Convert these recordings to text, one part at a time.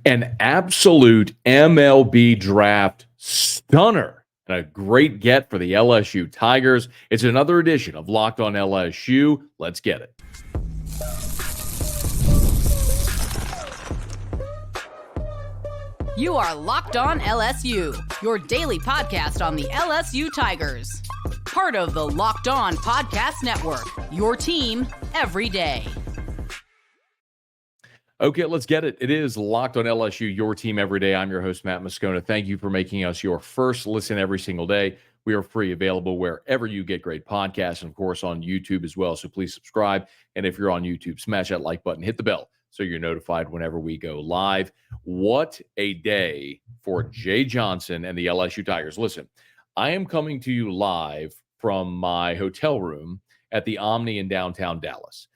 An absolute MLB Draft stunner and a great get for the LSU Tigers. It's another edition of Locked on LSU. Let's get it. You are Locked on LSU, your daily podcast on the LSU Tigers. Part of the Locked on Podcast Network, your team every day. Okay, let's get it. It is Locked on LSU, your team every day. I'm your host, Matt Moscona. Thank you for making us your first listen every single day. We are free, available wherever you get great podcasts, and of course on YouTube as well. So please subscribe. And if you're on YouTube, smash that like button, hit the bell so you're notified whenever we go live. What a day for Jay Johnson and the LSU Tigers. Listen, I am coming to you live from my hotel room at the Omni in downtown Dallas.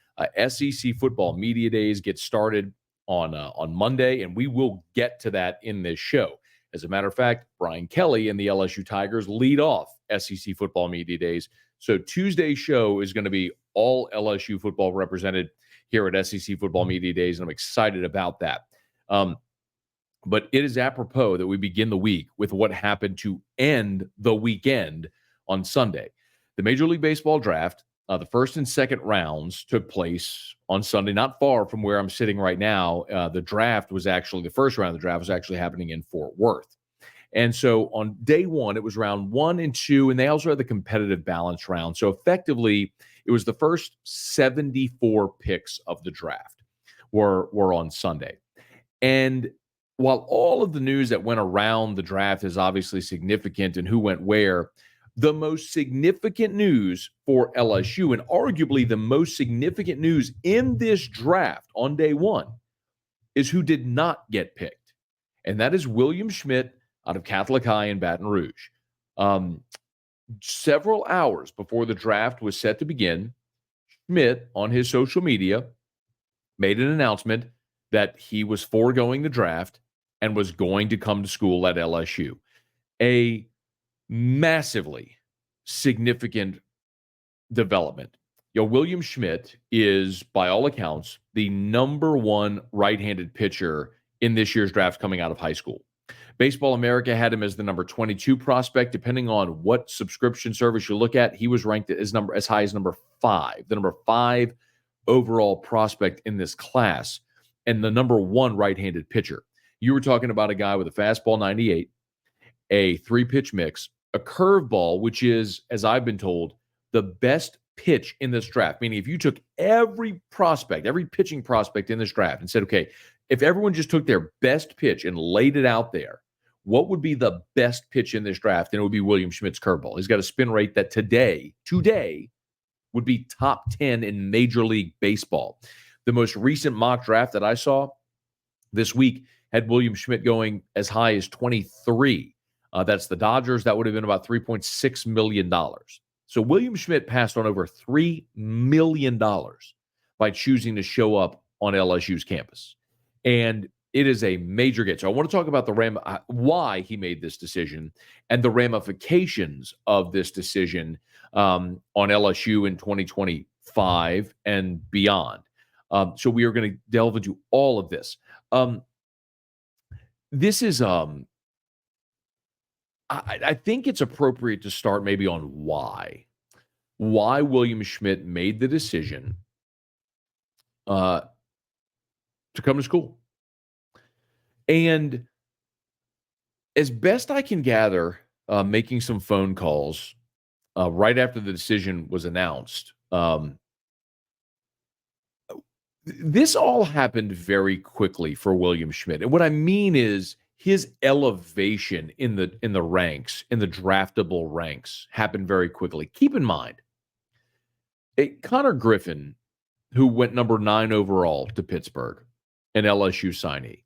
SEC football media days get started on Monday, and we will get to that in this show. As a matter of fact, Brian Kelly and the LSU Tigers lead off SEC football media days. So Tuesday's show is going to be all LSU football represented here at SEC football media days, and I'm excited about that. But it is apropos that we begin the week with what happened to end the weekend on Sunday. The Major League Baseball draft, the first and second rounds took place on Sunday, not far from where I'm sitting right now. The first round of the draft was actually happening in Fort Worth. And so on day one, it was round 1 and 2, and they also had the competitive balance round. So effectively, it was the first 74 picks of the draft were on Sunday. And while all of the news that went around the draft is obviously significant and who went where, the most significant news for LSU, and arguably the most significant news in this draft on day one, is who did not get picked. And that is William Schmidt out of Catholic High in Baton Rouge. Several hours before the draft was set to begin, Schmidt, on his social media, made an announcement that he was foregoing the draft and was going to come to school at LSU. A massively significant development. William Schmidt is, by all accounts, the number one right-handed pitcher in this year's draft coming out of high school. Baseball America had him as the number 22 prospect. Depending on what subscription service you look at, he was ranked as high as number 5, the number 5 overall prospect in this class, and the number 1 right-handed pitcher. You were talking about a guy with a fastball 98, a 3-pitch mix, a curveball, which is, as I've been told, the best pitch in this draft. Meaning if you took every pitching prospect in this draft and said, okay, if everyone just took their best pitch and laid it out there, what would be the best pitch in this draft? And it would be William Schmidt's curveball. He's got a spin rate that today would be top 10 in Major League Baseball. The most recent mock draft that I saw this week had William Schmidt going as high as 23. That's the Dodgers. That would have been about $3.6 million. So William Schmidt passed on over $3 million by choosing to show up on LSU's campus. And it is a major get. So I want to talk about why he made this decision and the ramifications of this decision on LSU in 2025 and beyond. So we are going to delve into all of this. This is I think it's appropriate to start maybe on why William Schmidt made the decision to come to school. And as best I can gather, making some phone calls right after the decision was announced, this all happened very quickly for William Schmidt. And what I mean is his elevation in the ranks, in the draftable ranks, happened very quickly. Keep in mind, Connor Griffin, who went number 9 overall to Pittsburgh, an LSU signee.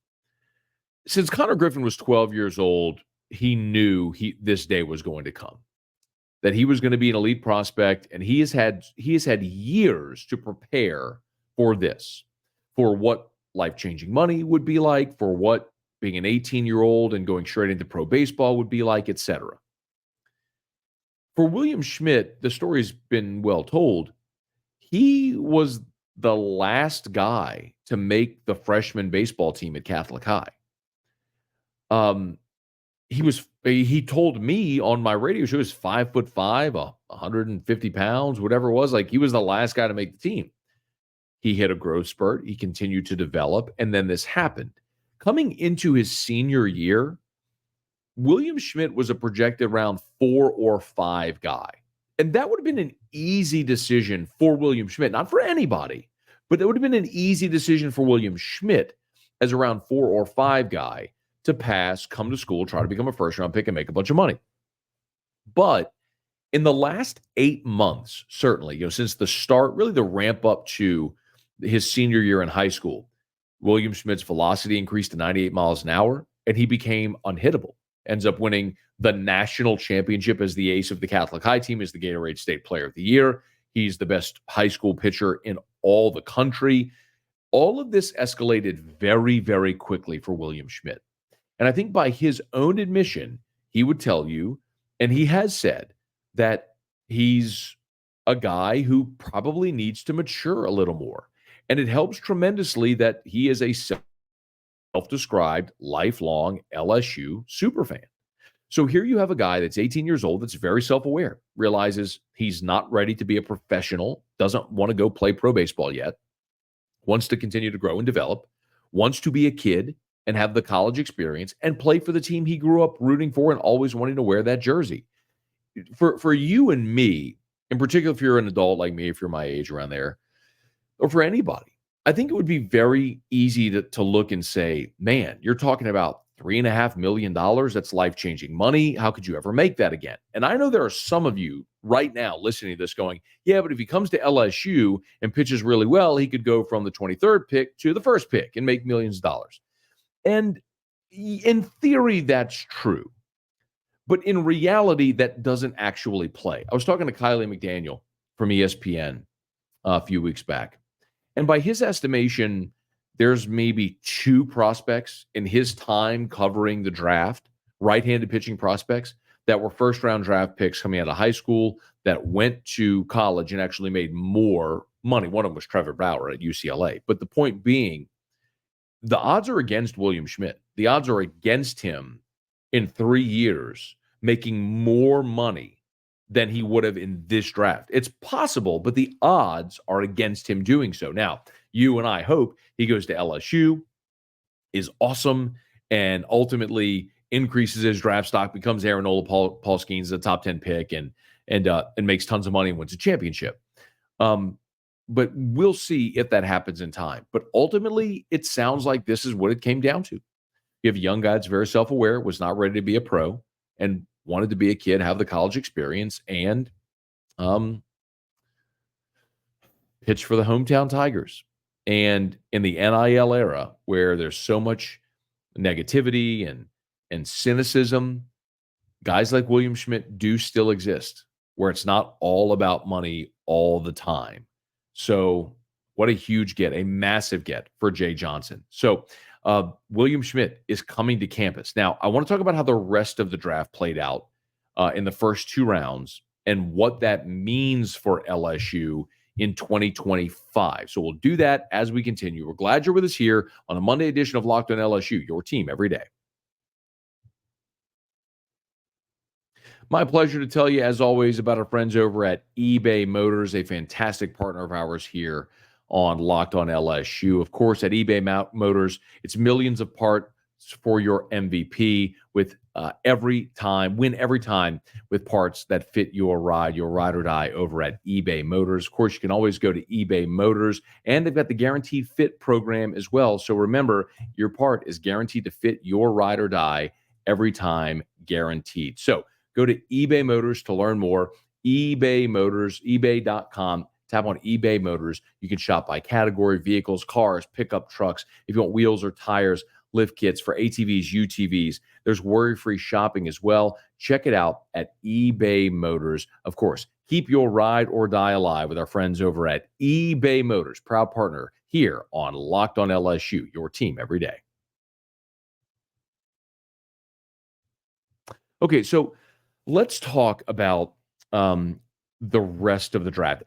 Since Connor Griffin was 12 years old, he knew this day was going to come, that he was going to be an elite prospect, and he has had years to prepare for this, for what life-changing money would be like, for what being an 18-year-old and going straight into pro baseball would be like, etc. For William Schmidt, the story's been well told. He was the last guy to make the freshman baseball team at Catholic High. Um, he told me on my radio show he was 5'5", 150 pounds, whatever it was. Like, he was the last guy to make the team. He hit a growth spurt. He continued to develop, and then this happened. Coming into his senior year, William Schmidt was a projected round 4 or 5 guy. And that would have been an easy decision for William Schmidt, not for anybody, but it would have been an easy decision for William Schmidt as a round 4 or 5 guy to pass, come to school, try to become a first-round pick, and make a bunch of money. But in the last 8 months, certainly, since the start, really the ramp up to his senior year in high school, William Schmidt's velocity increased to 98 miles an hour, and he became unhittable. Ends up winning the national championship as the ace of the Catholic High team, as the Gatorade State Player of the Year. He's the best high school pitcher in all the country. All of this escalated very, very quickly for William Schmidt. And I think by his own admission, he would tell you, and he has said, that he's a guy who probably needs to mature a little more. And it helps tremendously that he is a self-described lifelong LSU superfan. So here you have a guy that's 18 years old, that's very self-aware, realizes he's not ready to be a professional, doesn't want to go play pro baseball yet, wants to continue to grow and develop, wants to be a kid and have the college experience and play for the team he grew up rooting for and always wanting to wear that jersey. For you and me, in particular, if you're an adult like me, if you're my age around there, or for anybody, I think it would be very easy to look and say, man, you're talking about $3.5 million. That's life-changing money. How could you ever make that again? And I know there are some of you right now listening to this going, yeah, but if he comes to LSU and pitches really well, he could go from the 23rd pick to the first pick and make millions of dollars. And in theory, that's true. But in reality, that doesn't actually play. I was talking to Kylie McDaniel from ESPN a few weeks back. And by his estimation, there's maybe 2 prospects in his time covering the draft, right-handed pitching prospects, that were first-round draft picks coming out of high school that went to college and actually made more money. One of them was Trevor Bauer at UCLA. But the point being, the odds are against William Schmidt. The odds are against him in 3 years making more money than he would have in this draft. It's possible, but the odds are against him doing so. Now, you and I hope he goes to LSU, is awesome, and ultimately increases his draft stock, becomes Aaron Paul Skeens, a top 10 pick, and makes tons of money and wins a championship. But we'll see if that happens in time. But ultimately, it sounds like this is what it came down to. You have a young guy that's very self-aware, was not ready to be a pro, and wanted to be a kid, have the college experience, and pitch for the hometown Tigers. And in the NIL era, where there's so much negativity and cynicism, guys like William Schmidt do still exist, where it's not all about money all the time. So what a huge get, a massive get for Jay Johnson. So William Schmidt is coming to campus. Now, I want to talk about how the rest of the draft played out in the first 2 rounds and what that means for LSU in 2025. So we'll do that as we continue. We're glad you're with us here on a Monday edition of Locked on LSU, your team every day. My pleasure to tell you, as always, about our friends over at eBay Motors, a fantastic partner of ours here on Locked on LSU. Of course, at eBay Motors, it's millions of parts for your MVP with win every time with parts that fit your ride or die over at eBay Motors. Of course, you can always go to eBay Motors, and they've got the Guaranteed Fit program as well. So remember, your part is guaranteed to fit your ride or die every time, guaranteed. So go to eBay Motors to learn more. eBay Motors, ebay.com. Tap on eBay Motors. You can shop by category: vehicles, cars, pickup trucks. If you want wheels or tires, lift kits for ATVs, UTVs. There's worry-free shopping as well. Check it out at eBay Motors. Of course, keep your ride or die alive with our friends over at eBay Motors, proud partner here on Locked on LSU, your team every day. Okay, so let's talk about the rest of the draft.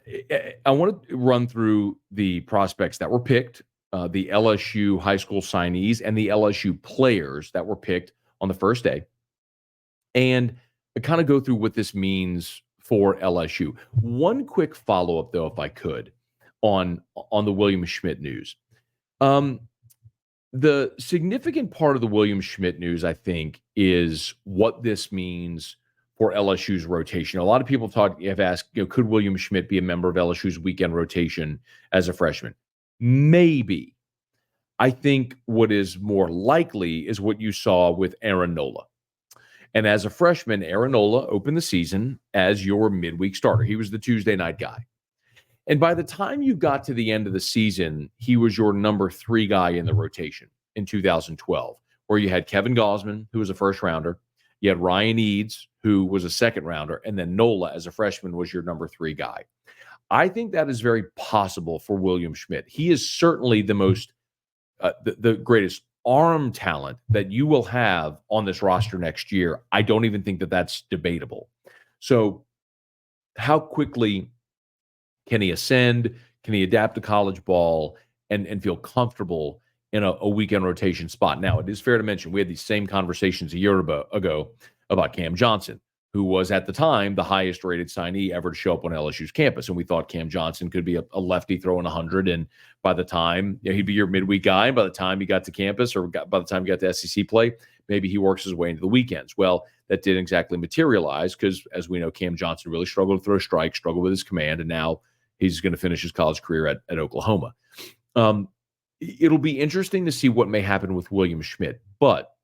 I want to run through the prospects that were picked, the LSU high school signees, and the LSU players that were picked on the first day and kind of go through what this means for LSU. One quick follow-up, though, if I could, on the William Schmidt news. The significant part of the William Schmidt news, I think, is what this means for LSU's rotation. A lot of people have asked, could William Schmidt be a member of LSU's weekend rotation as a freshman? Maybe. I think what is more likely is what you saw with Aaron Nola. And as a freshman, Aaron Nola opened the season as your midweek starter. He was the Tuesday night guy. And by the time you got to the end of the season, he was your number 3 guy in the rotation in 2012, where you had Kevin Gosman, who was a first rounder. You had Ryan Eads, who was a second rounder. And then Nola, as a freshman, was your number 3 guy. I think that is very possible for William Schmidt. He is certainly the most, the greatest arm talent that you will have on this roster next year. I don't even think that that's debatable. So how quickly can he ascend? Can he adapt to college ball and feel comfortable in a weekend rotation spot? Now, it is fair to mention we had these same conversations a year ago about Cam Johnson, who was at the time the highest rated signee ever to show up on LSU's campus. And we thought Cam Johnson could be a lefty throwing 100. And by the time he'd be your midweek guy, and by the time he got to campus by the time he got to SEC play, maybe he works his way into the weekends. Well, that didn't exactly materialize because, as we know, Cam Johnson really struggled to throw strikes, struggled with his command, and now he's going to finish his college career at Oklahoma. It'll be interesting to see what may happen with William Schmidt, but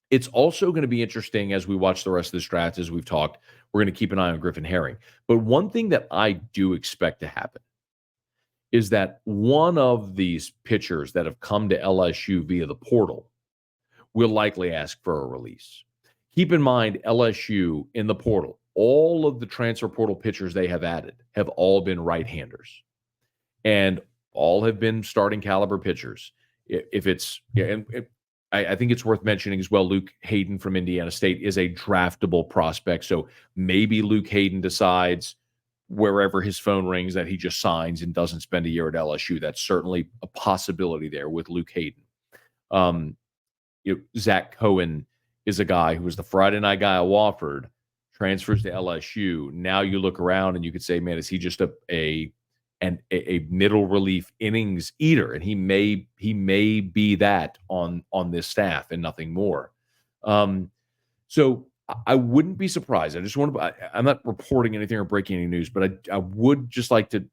it's also going to be interesting as we watch the rest of this draft. As we've talked, we're going to keep an eye on Griffin Herring. But one thing that I do expect to happen is that one of these pitchers that have come to LSU via the portal will likely ask for a release. Keep in mind, LSU in the portal, all of the transfer portal pitchers they have added have all been right-handers, and all have been starting caliber pitchers. If it's, I think it's worth mentioning as well, Luke Hayden from Indiana State is a draftable prospect. So maybe Luke Hayden decides wherever his phone rings that he just signs and doesn't spend a year at LSU. That's certainly a possibility there with Luke Hayden. Zach Cohen is a guy who was the Friday night guy at Wofford, transfers to LSU. Now you look around and you could say, man, is he just a middle relief innings eater? And he may be that on this staff and nothing more. So I wouldn't be surprised. I'm not reporting anything or breaking any news, but I would just like to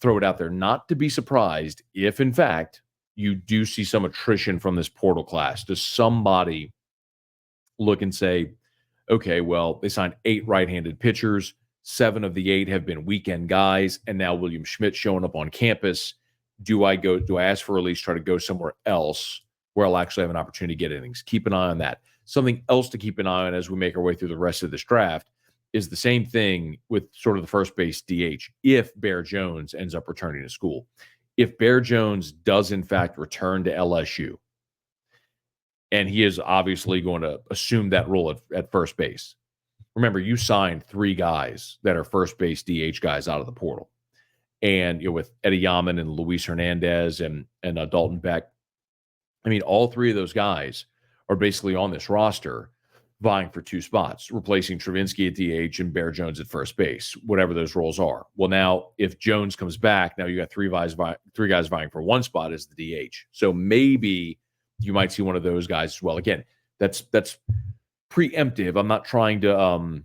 throw it out there, not to be surprised if, in fact, you do see some attrition from this portal class. Does somebody look and say, okay, well, they signed 8 right-handed pitchers. 7 of the 8 have been weekend guys, and now William Schmidt showing up on campus. Do I ask for a release, try to go somewhere else where I'll actually have an opportunity to get innings? Keep an eye on that. Something else to keep an eye on as we make our way through the rest of this draft is the same thing with sort of the first base DH if Bear Jones ends up returning to school. If Bear Jones does, in fact, return to LSU, and he is obviously going to assume that role at first base. Remember, you signed 3 guys that are first base DH guys out of the portal. And with Eddie Yaman and Luis Hernandez and Dalton Beck, I mean, all 3 of those guys are basically on this roster vying for 2 spots, replacing Travinsky at DH and Bear Jones at first base, whatever those roles are. Well, now, if Jones comes back, now you got 3 guys vying for 1 spot as the DH. So maybe you might see one of those guys as well. Again, that's preemptive. I'm not trying to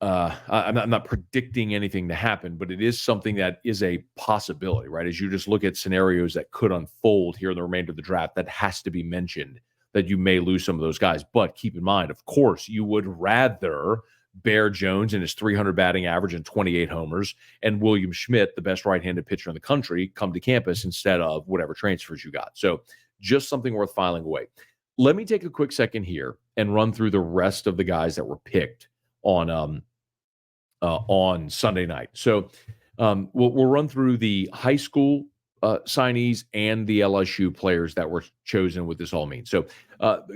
I'm not predicting anything to happen, but it is something that is a possibility, right? As you just look at scenarios that could unfold here in the remainder of the draft, that has to be mentioned, that you may lose some of those guys. But keep in mind, of course, you would rather Bear Jones and his 300 batting average and 28 homers and William Schmidt, the best right-handed pitcher in the country, come to campus instead of whatever transfers you got. So just something worth filing away. Let me take a quick second here and run through the rest of the guys that were picked on Sunday night. So we'll run through the high school signees and the LSU players that were chosen, what this all means. So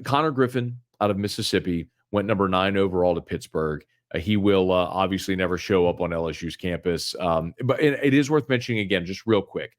Connor Griffin out of Mississippi went number 9 overall to Pittsburgh. He will obviously never show up on LSU's campus. But it is worth mentioning again, just real quick.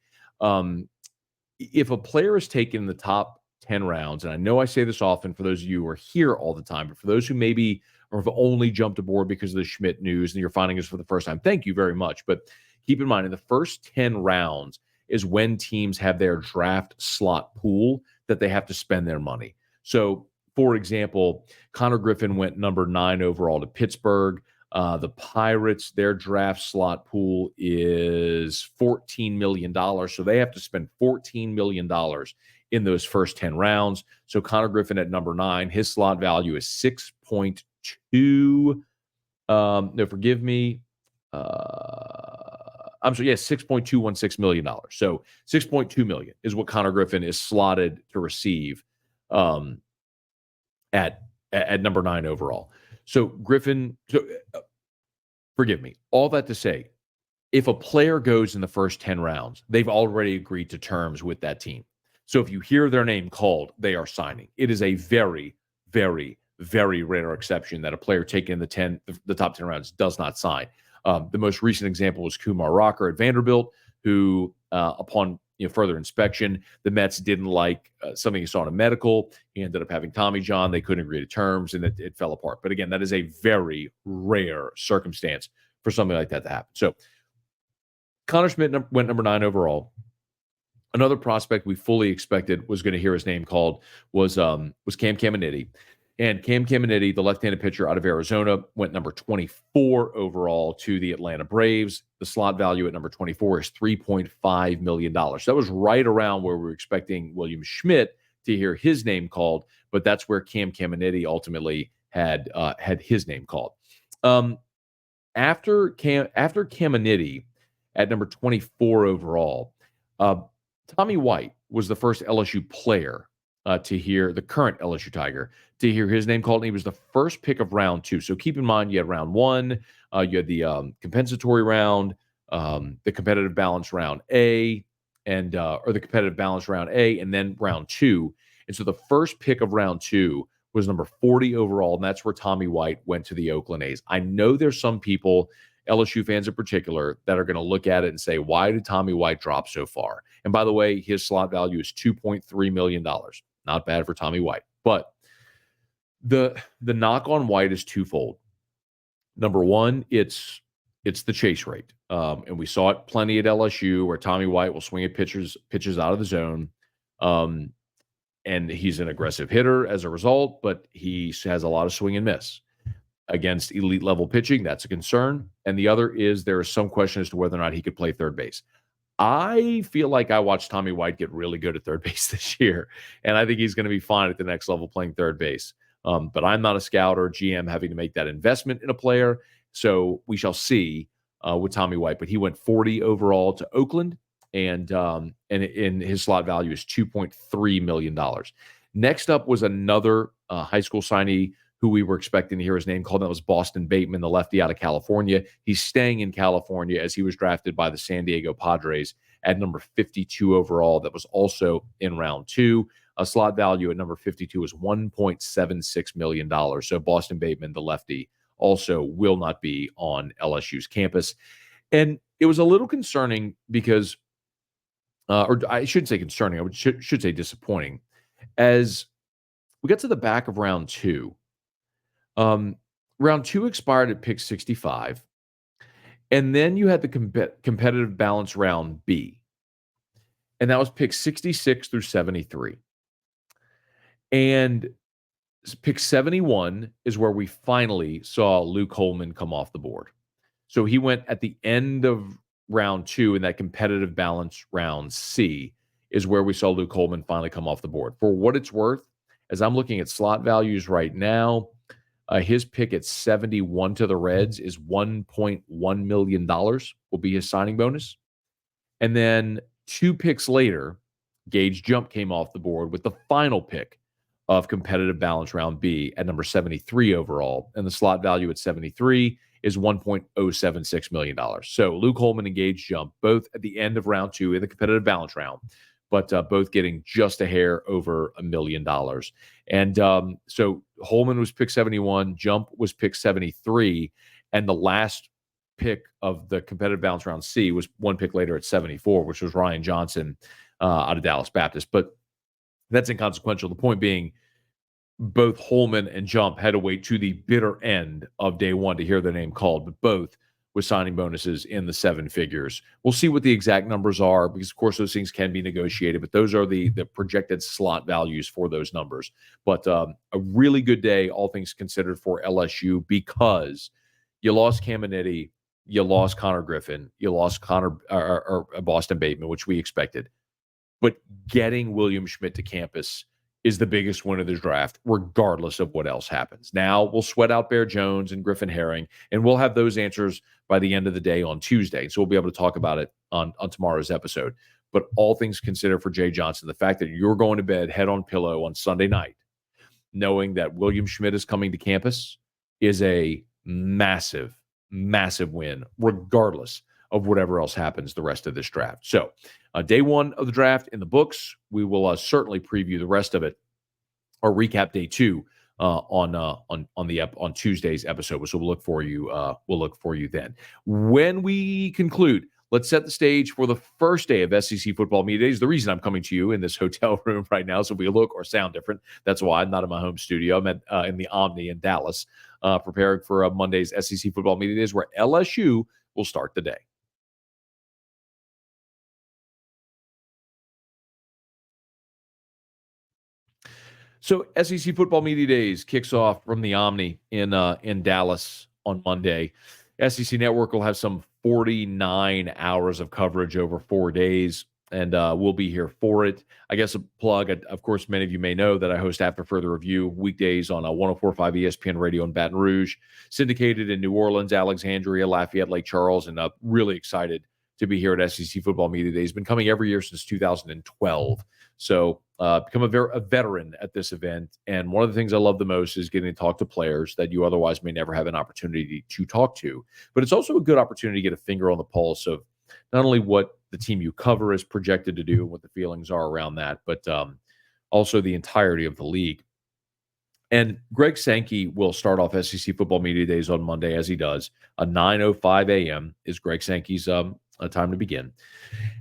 If a player is taken in the top 10 rounds, and I know I say this often for those of you who are here all the time, but for those who maybe or have only jumped aboard because of the Schmidt news and you're finding us for the first time, thank you very much. But keep in mind, in the first 10 rounds is when teams have their draft slot pool that they have to spend their money. So, for example, Connor Griffin went number 9 overall to Pittsburgh. The Pirates, their draft slot pool is $14 million. So they have to spend $14 million in those first 10 rounds. So Connor Griffin at number 9, his slot value is 6.2. No, forgive me. I'm sorry, yes, $6.216 million. So $6.2 million is what Connor Griffin is slotted to receive at number 9 overall. So Griffin, forgive me, all that to say, if a player goes in the first 10 rounds, they've already agreed to terms with that team. So if you hear their name called, they are signing. It is a very, very, very rare exception that a player taken in the top 10 rounds does not sign. The most recent example was Kumar Rocker at Vanderbilt, who, upon further inspection, the Mets didn't like something he saw in a medical. He ended up having Tommy John. They couldn't agree to terms, and it fell apart. But again, that is a very rare circumstance for something like that to happen. So Connor Schmidt went number 9 overall. Another prospect we fully expected was going to hear his name called was Cam Caminiti. And Cam Caminiti, the left-handed pitcher out of Arizona, went number 24 overall to the Atlanta Braves. The slot value at number 24 is $3.5 million. So that was right around where we were expecting William Schmidt to hear his name called, but that's where Cam Caminiti ultimately had his name called. After Caminiti at number 24 overall, Tommy White was the first LSU player to hear, the current LSU Tiger, to hear his name called. And he was the first pick of round 2. So keep in mind, you had round 1, you had the compensatory round, the competitive balance round A, and or the competitive balance round A, and then round 2. And so the first pick of round 2 was number 40 overall, and that's where Tommy White went to the Oakland A's. I know there's some people, LSU fans in particular, that are going to look at it and say, why did Tommy White drop so far? And by the way, his slot value is $2.3 million. Not bad for Tommy White. But the knock on White is twofold. Number one, it's the chase rate. And we saw it plenty at LSU where Tommy White will swing at pitches out of the zone. And he's an aggressive hitter as a result, but he has a lot of swing and miss. Against elite level pitching, that's a concern. And the other is there is some question as to whether or not he could play third base. I feel like I watched Tommy White get really good at third base this year, and I think he's going to be fine at the next level playing third base. But I'm not a scout or GM having to make that investment in a player, so we shall see with Tommy White. But he went 40 overall to Oakland, and in his slot value is $2.3 million. Next up was another high school signee who we were expecting to hear his name called. That was Boston Bateman, the lefty out of California. He's staying in California as he was drafted by the San Diego Padres at number 52 overall. That was also in round 2. A slot value at number 52 is $1.76 million. So Boston Bateman, the lefty, also will not be on LSU's campus. And it was a little concerning because, or I shouldn't say concerning, should say disappointing. As we got to the back of round 2, round 2 expired at pick 65, and then you had the competitive balance round B, and that was pick 66 through 73. And pick 71 is where we finally saw Luke Holman come off the board. So he went at the end of round 2, in that competitive balance round C is where we saw Luke Holman finally come off the board. For what it's worth, as I'm looking at slot values right now, his pick at 71 to the Reds is $1.1 million will be his signing bonus. And then 2 picks later, Gage Jump came off the board with the final pick of competitive balance round B at number 73 overall. And the slot value at 73 is $1.076 million. So Luke Holman and Gage Jump, both at the end of round 2 in the competitive balance round, but both getting just a hair over $1 million. And so Holman was pick 71, Jump was pick 73, and the last pick of the competitive balance round C was 1 pick later at 74, which was Ryan Johnson out of Dallas Baptist. But That's inconsequential. The point being, both Holman and Jump had to wait to the bitter end of day one to hear their name called, but both with signing bonuses in the seven figures. We'll see what the exact numbers are because, of course, those things can be negotiated, but those are the projected slot values for those numbers. But a really good day, all things considered, for LSU because you lost Caminiti, you lost Connor Griffin, you lost Boston Bateman, which we expected. But getting William Schmidt to campus is the biggest win of the draft, regardless of what else happens. Now we'll sweat out Bear Jones and Griffin Herring, and we'll have those answers by the end of the day on Tuesday. So we'll be able to talk about it on tomorrow's episode. But all things considered for Jay Johnson, the fact that you're going to bed head on pillow on Sunday night, knowing that William Schmidt is coming to campus, is a massive, massive win, regardless of whatever else happens the rest of this draft. So day one of the draft in the books. We will certainly preview the rest of it or recap day two on Tuesday's episode. So we'll look for you. We'll look for you then. When we conclude, let's set the stage for the first day of SEC football media days. The reason I'm coming to you in this hotel room right now, so we look or sound different. That's why I'm not in my home studio. I'm in the Omni in Dallas, preparing for Monday's SEC football media days, where LSU will start the day. So SEC football media days kicks off from the Omni in Dallas on Monday. SEC Network will have some 49 hours of coverage over 4 days, and we'll be here for it. I guess a plug, of course, many of you may know that I host After Further Review weekdays on 104.5 ESPN Radio in Baton Rouge, syndicated in New Orleans, Alexandria, Lafayette, Lake Charles, and really excited to be here at SEC Football Media Days. Been coming every year since 2012. So become a veteran at this event. And one of the things I love the most is getting to talk to players that you otherwise may never have an opportunity to talk to. But it's also a good opportunity to get a finger on the pulse of not only what the team you cover is projected to do and what the feelings are around that, but also the entirety of the league. And Greg Sankey will start off SEC Football Media Days on Monday, as he does. 9:05 a.m. is Greg Sankey's time to begin.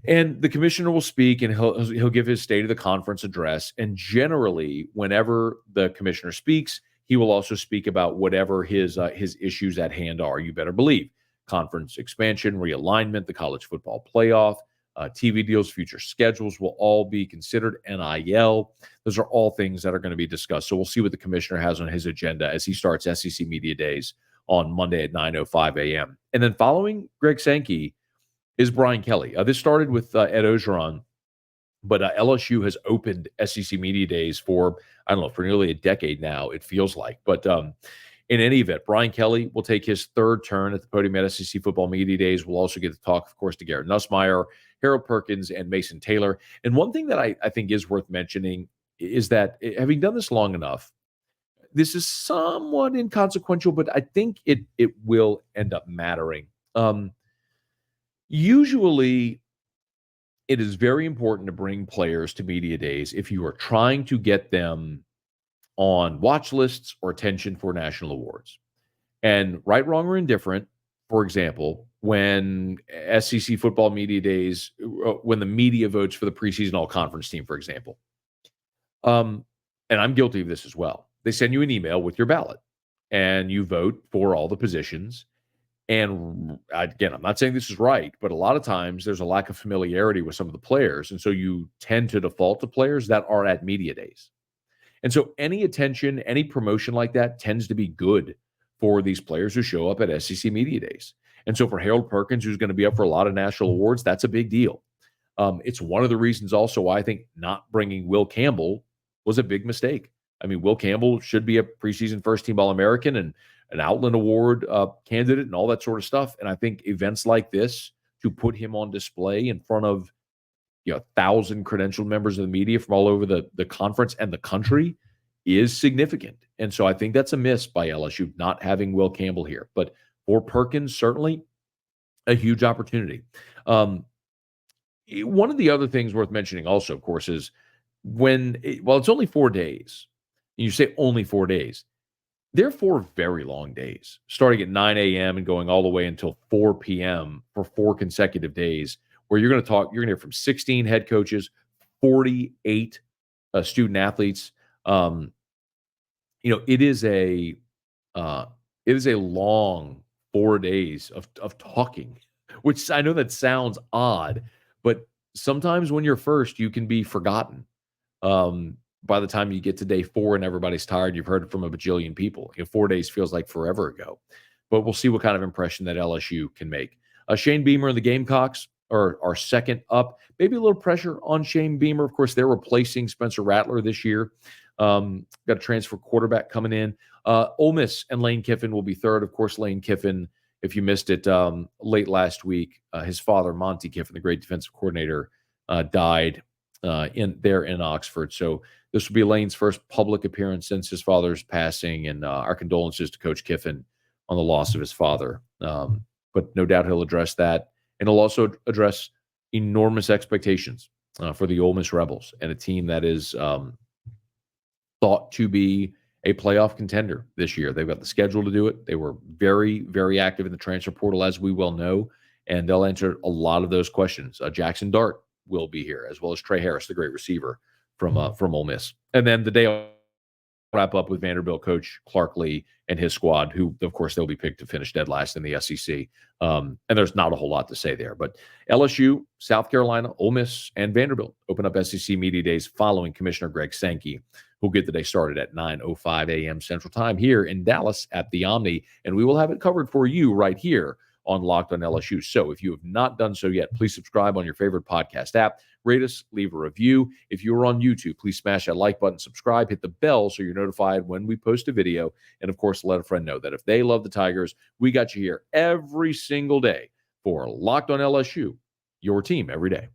And the commissioner will speak, and he'll give his State of the Conference address. And generally, whenever the commissioner speaks, he will also speak about whatever his issues at hand are. You better believe conference expansion, realignment, the college football playoff, TV deals, future schedules will all be considered. NIL, those are all things that are going to be discussed. So we'll see what the commissioner has on his agenda as he starts SEC Media Days on Monday at 9:05 a.m. And then following Greg Sankey is Brian Kelly. This started with Ed Ogeron, but LSU has opened SEC Media Days for nearly a decade now, it feels like. But in any event, Brian Kelly will take his third turn at the podium at SEC Football Media Days. We'll also get to talk, of course, to Garrett Nussmeier, Harold Perkins, and Mason Taylor. And one thing that I think is worth mentioning is that, having done this long enough, this is somewhat inconsequential, but I think it will end up mattering. Usually, it is very important to bring players to media days if you are trying to get them on watch lists or attention for national awards. And right, wrong, or indifferent, for example, when SEC Football Media Days, when the media votes for the preseason all-conference team, for example, and I'm guilty of this as well, they send you an email with your ballot, and you vote for all the positions. And again, I'm not saying this is right, but a lot of times there's a lack of familiarity with some of the players. And so you tend to default to players that are at media days. And so any attention, any promotion like that tends to be good for these players who show up at SEC Media Days. And so for Harold Perkins, who's going to be up for a lot of national awards, that's a big deal. It's one of the reasons also why I think not bringing Will Campbell was a big mistake. I mean, Will Campbell should be a preseason first-team All-American and an Outland Award candidate and all that sort of stuff. And I think events like this, to put him on display in front of 1,000 credentialed members of the media from all over the conference and the country, is significant. And so I think that's a miss by LSU not having Will Campbell here. But for Perkins, certainly a huge opportunity. One of the other things worth mentioning also, of course, is it's only 4 days. And you say only 4 days. They're 4 very long days, starting at 9 a.m. and going all the way until 4 p.m. for 4 consecutive days, where you're going to hear from 16 head coaches, 48 student athletes. It is a long 4 days of talking, which I know that sounds odd, but sometimes when you're first, you can be forgotten. By the time you get to day 4 and everybody's tired, you've heard it from a bajillion people. 4 days feels like forever ago, but we'll see what kind of impression that LSU can make. Shane Beamer and the Gamecocks are second up. Maybe a little pressure on Shane Beamer. Of course, they're replacing Spencer Rattler this year. Got a transfer quarterback coming in. Ole Miss and Lane Kiffin will be third. Of course, Lane Kiffin, if you missed it late last week, his father, Monty Kiffin, the great defensive coordinator, died in Oxford. So this will be Lane's first public appearance since his father's passing, and our condolences to Coach Kiffin on the loss of his father. But no doubt he'll address that, and he'll also address enormous expectations for the Ole Miss Rebels and a team that is thought to be a playoff contender this year. They've got the schedule to do it. They were very, very active in the transfer portal, as we well know, and they'll answer a lot of those questions. Jackson Dart will be here, as well as Trey Harris, the great receiver from Ole Miss. And then the day I'll wrap up with Vanderbilt coach Clark Lee and his squad, who, of course, they'll be picked to finish dead last in the SEC. And there's not a whole lot to say there. But LSU, South Carolina, Ole Miss, and Vanderbilt open up SEC Media Days following Commissioner Greg Sankey, who'll get the day started at 9:05 a.m. Central Time here in Dallas at the Omni. And we will have it covered for you right here on Locked on LSU. So if you have not done so yet, please subscribe on your favorite podcast app. Rate us, leave a review. If you are on YouTube, please smash that like button, subscribe, hit the bell so you're notified when we post a video. And of course, let a friend know that if they love the Tigers, we got you here every single day for Locked on LSU, your team every day.